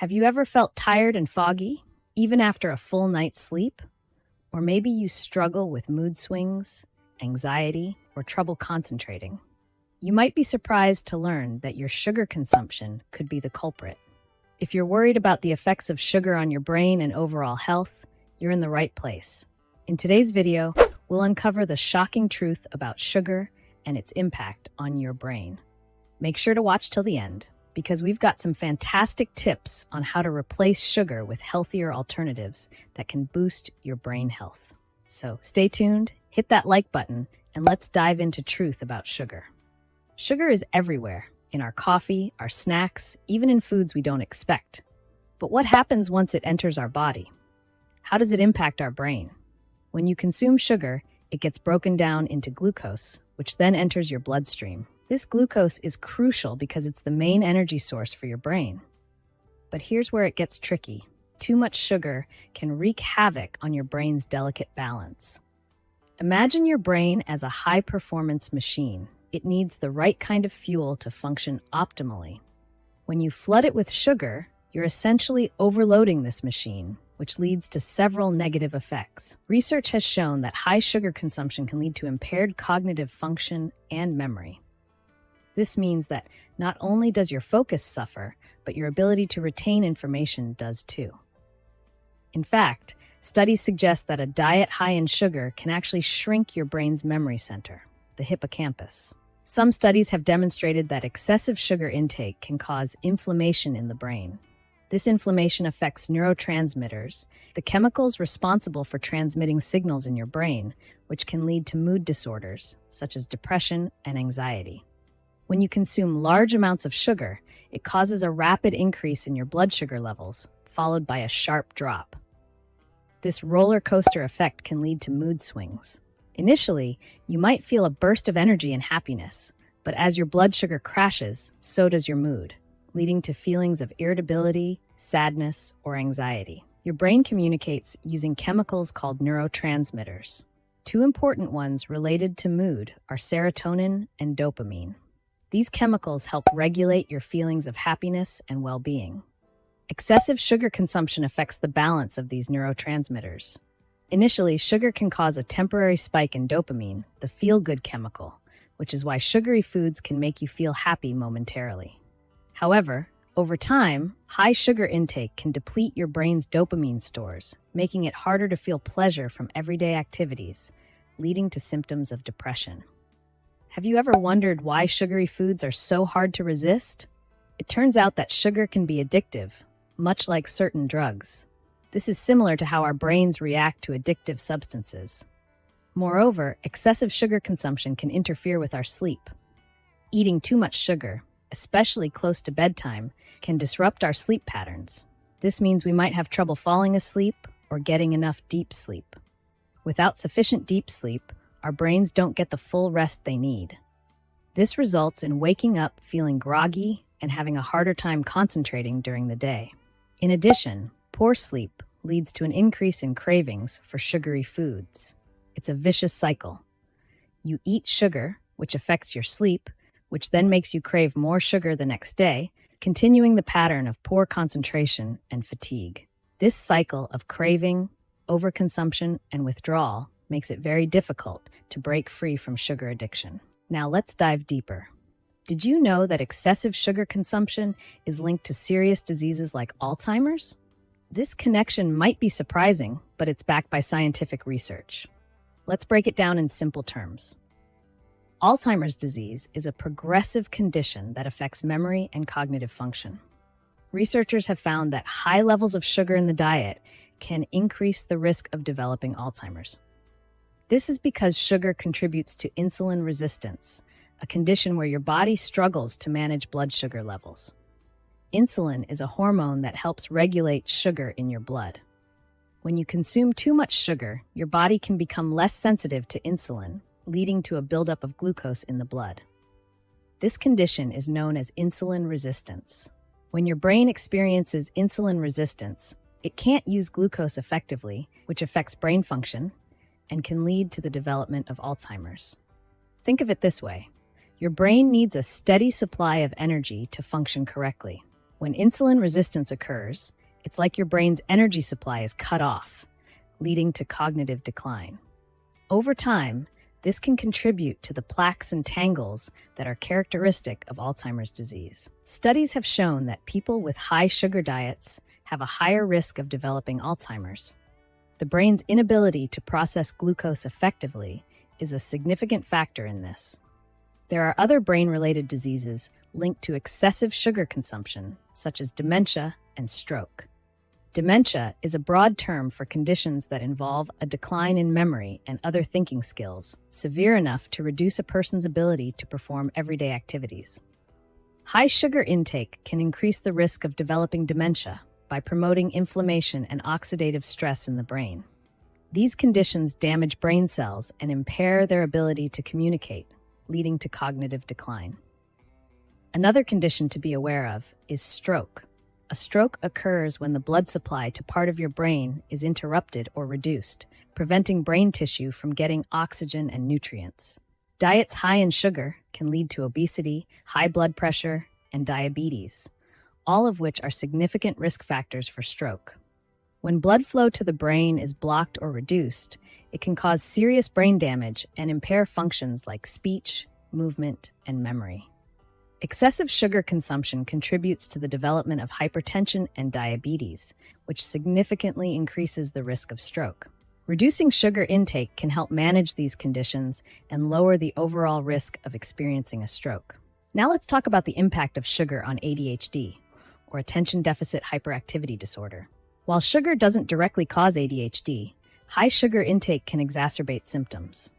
Have you ever felt tired and foggy, even after a full night's sleep? Or maybe you struggle with mood swings, anxiety, or trouble concentrating. You might be surprised to learn that your sugar consumption could be the culprit. If you're worried about the effects of sugar on your brain and overall health, you're in the right place. In today's video, we'll uncover the shocking truth about sugar and its impact on your brain. Make sure to watch till the end, because we've got some fantastic tips on how to replace sugar with healthier alternatives that can boost your brain health. So stay tuned, hit that like button, and let's dive into truth about sugar. Sugar is everywhere, in our coffee, our snacks, even in foods we don't expect. But what happens once it enters our body? How does it impact our brain? When you consume sugar, it gets broken down into glucose, which then enters your bloodstream. This glucose is crucial because it's the main energy source for your brain. But here's where it gets tricky. Too much sugar can wreak havoc on your brain's delicate balance. Imagine your brain as a high-performance machine. It needs the right kind of fuel to function optimally. When you flood it with sugar, you're essentially overloading this machine, which leads to several negative effects. Research has shown that high sugar consumption can lead to impaired cognitive function and memory. This means that not only does your focus suffer, but your ability to retain information does too. In fact, studies suggest that a diet high in sugar can actually shrink your brain's memory center, the hippocampus. Some studies have demonstrated that excessive sugar intake can cause inflammation in the brain. This inflammation affects neurotransmitters, the chemicals responsible for transmitting signals in your brain, which can lead to mood disorders, such as depression and anxiety. When you consume large amounts of sugar, it causes a rapid increase in your blood sugar levels, followed by a sharp drop. This roller coaster effect can lead to mood swings. Initially, you might feel a burst of energy and happiness, but as your blood sugar crashes, so does your mood, leading to feelings of irritability, sadness, or anxiety. Your brain communicates using chemicals called neurotransmitters. Two important ones related to mood are serotonin and dopamine. These chemicals help regulate your feelings of happiness and well-being. Excessive sugar consumption affects the balance of these neurotransmitters. Initially, sugar can cause a temporary spike in dopamine, the feel-good chemical, which is why sugary foods can make you feel happy momentarily. However, over time, high sugar intake can deplete your brain's dopamine stores, making it harder to feel pleasure from everyday activities, leading to symptoms of depression. Have you ever wondered why sugary foods are so hard to resist? It turns out that sugar can be addictive, much like certain drugs. This is similar to how our brains react to addictive substances. Moreover, excessive sugar consumption can interfere with our sleep. Eating too much sugar, especially close to bedtime, can disrupt our sleep patterns. This means we might have trouble falling asleep or getting enough deep sleep. Without sufficient deep sleep, our brains don't get the full rest they need. This results in waking up feeling groggy and having a harder time concentrating during the day. In addition, poor sleep leads to an increase in cravings for sugary foods. It's a vicious cycle. You eat sugar, which affects your sleep, which then makes you crave more sugar the next day, continuing the pattern of poor concentration and fatigue. This cycle of craving, overconsumption, and withdrawal makes it very difficult to break free from sugar addiction. Now let's dive deeper. Did you know that excessive sugar consumption is linked to serious diseases like Alzheimer's? This connection might be surprising, but it's backed by scientific research. Let's break it down in simple terms. Alzheimer's disease is a progressive condition that affects memory and cognitive function. Researchers have found that high levels of sugar in the diet can increase the risk of developing Alzheimer's. This is because sugar contributes to insulin resistance, a condition where your body struggles to manage blood sugar levels. Insulin is a hormone that helps regulate sugar in your blood. When you consume too much sugar, your body can become less sensitive to insulin, leading to a buildup of glucose in the blood. This condition is known as insulin resistance. When your brain experiences insulin resistance, it can't use glucose effectively, which affects brain function and can lead to the development of Alzheimer's. Think of it this way. Your brain needs a steady supply of energy to function correctly. When insulin resistance occurs, it's like your brain's energy supply is cut off, leading to cognitive decline. Over time, this can contribute to the plaques and tangles that are characteristic of Alzheimer's disease. Studies have shown that people with high sugar diets have a higher risk of developing Alzheimer's. The brain's inability to process glucose effectively is a significant factor in this. There are other brain-related diseases linked to excessive sugar consumption, such as dementia and stroke. Dementia is a broad term for conditions that involve a decline in memory and other thinking skills, severe enough to reduce a person's ability to perform everyday activities. High sugar intake can increase the risk of developing dementia by promoting inflammation and oxidative stress in the brain. These conditions damage brain cells and impair their ability to communicate, leading to cognitive decline. Another condition to be aware of is stroke. A stroke occurs when the blood supply to part of your brain is interrupted or reduced, preventing brain tissue from getting oxygen and nutrients. Diets high in sugar can lead to obesity, high blood pressure, and diabetes, all of which are significant risk factors for stroke. When blood flow to the brain is blocked or reduced, it can cause serious brain damage and impair functions like speech, movement, and memory. Excessive sugar consumption contributes to the development of hypertension and diabetes, which significantly increases the risk of stroke. Reducing sugar intake can help manage these conditions and lower the overall risk of experiencing a stroke. Now let's talk about the impact of sugar on ADHD, or attention deficit hyperactivity disorder. While sugar doesn't directly cause ADHD, high sugar intake can exacerbate symptoms.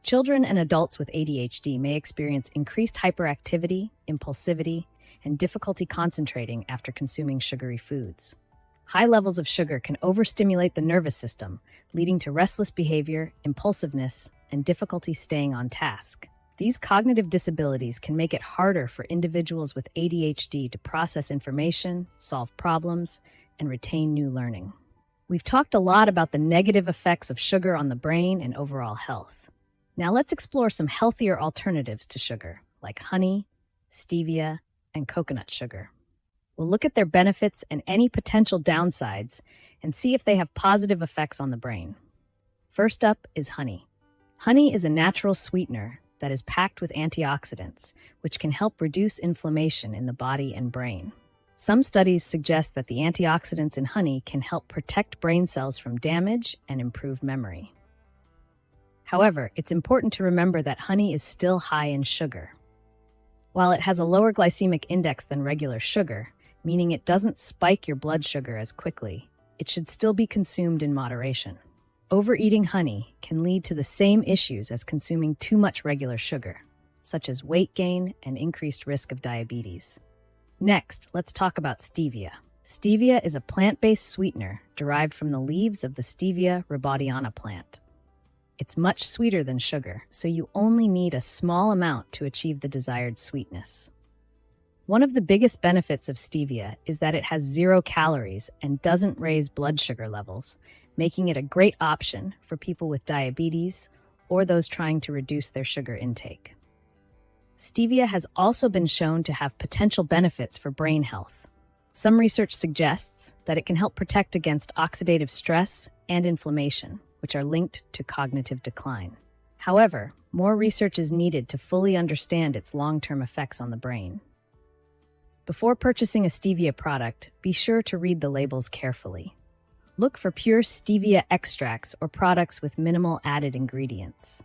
Children and adults with ADHD may experience increased hyperactivity, impulsivity, and difficulty concentrating after consuming sugary foods. High levels of sugar can overstimulate the nervous system, leading to restless behavior, impulsiveness, and difficulty staying on task. These cognitive disabilities can make it harder for individuals with ADHD to process information, solve problems, and retain new learning. We've talked a lot about the negative effects of sugar on the brain and overall health. Now let's explore some healthier alternatives to sugar, like honey, stevia, and coconut sugar. We'll look at their benefits and any potential downsides and see if they have positive effects on the brain. First up is honey. Honey is a natural sweetener that is packed with antioxidants, which can help reduce inflammation in the body and brain. Some studies suggest that the antioxidants in honey can help protect brain cells from damage and improve memory. However, it's important to remember that honey is still high in sugar. While it has a lower glycemic index than regular sugar, meaning it doesn't spike your blood sugar as quickly, it should still be consumed in moderation. Overeating honey can lead to the same issues as consuming too much regular sugar, such as weight gain and increased risk of diabetes. Next, let's talk about stevia. Stevia is a plant-based sweetener derived from the leaves of the Stevia rebaudiana plant. It's much sweeter than sugar, so you only need a small amount to achieve the desired sweetness. One of the biggest benefits of stevia is that it has 0 calories and doesn't raise blood sugar levels, making it a great option for people with diabetes or those trying to reduce their sugar intake. Stevia has also been shown to have potential benefits for brain health. Some research suggests that it can help protect against oxidative stress and inflammation, which are linked to cognitive decline. However, more research is needed to fully understand its long-term effects on the brain. Before purchasing a stevia product, be sure to read the labels carefully. Look for pure stevia extracts or products with minimal added ingredients.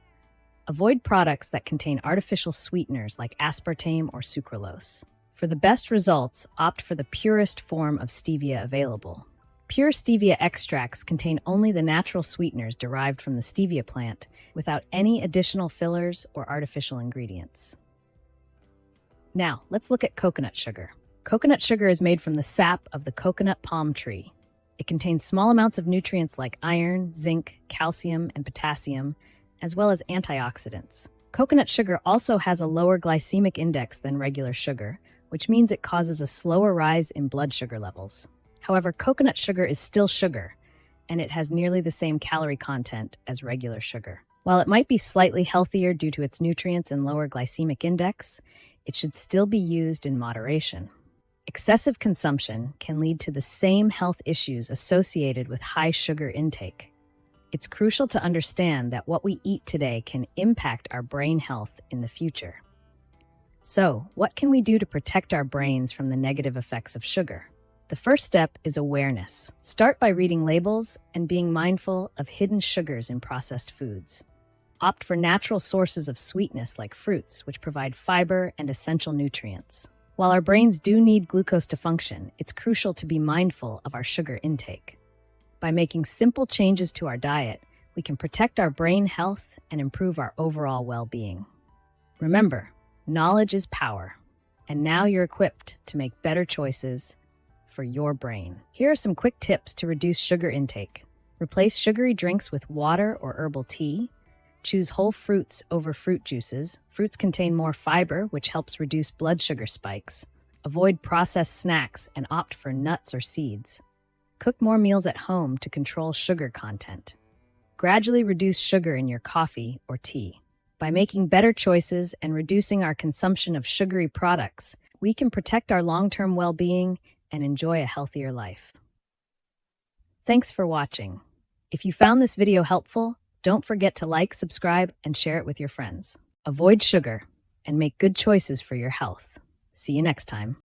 Avoid products that contain artificial sweeteners like aspartame or sucralose. For the best results, opt for the purest form of stevia available. Pure stevia extracts contain only the natural sweeteners derived from the stevia plant, without any additional fillers or artificial ingredients. Now, let's look at coconut sugar. Coconut sugar is made from the sap of the coconut palm tree. It contains small amounts of nutrients like iron, zinc, calcium, and potassium, as well as antioxidants. Coconut sugar also has a lower glycemic index than regular sugar, which means it causes a slower rise in blood sugar levels. However, coconut sugar is still sugar, and it has nearly the same calorie content as regular sugar. While it might be slightly healthier due to its nutrients and lower glycemic index, it should still be used in moderation. Excessive consumption can lead to the same health issues associated with high sugar intake. It's crucial to understand that what we eat today can impact our brain health in the future. So, what can we do to protect our brains from the negative effects of sugar? The first step is awareness. Start by reading labels and being mindful of hidden sugars in processed foods. Opt for natural sources of sweetness like fruits, which provide fiber and essential nutrients. While our brains do need glucose to function, it's crucial to be mindful of our sugar intake. By making simple changes to our diet, we can protect our brain health and improve our overall well-being. Remember, knowledge is power, and now you're equipped to make better choices for your brain. Here are some quick tips to reduce sugar intake. Replace sugary drinks with water or herbal tea. Choose whole fruits over fruit juices. Fruits contain more fiber, which helps reduce blood sugar spikes. Avoid processed snacks and opt for nuts or seeds. Cook more meals at home to control sugar content. Gradually reduce sugar in your coffee or tea. By making better choices and reducing our consumption of sugary products, we can protect our long-term well-being and enjoy a healthier life. Thanks for watching. If you found this video helpful, don't forget to like, subscribe, and share it with your friends. Avoid sugar and make good choices for your health. See you next time.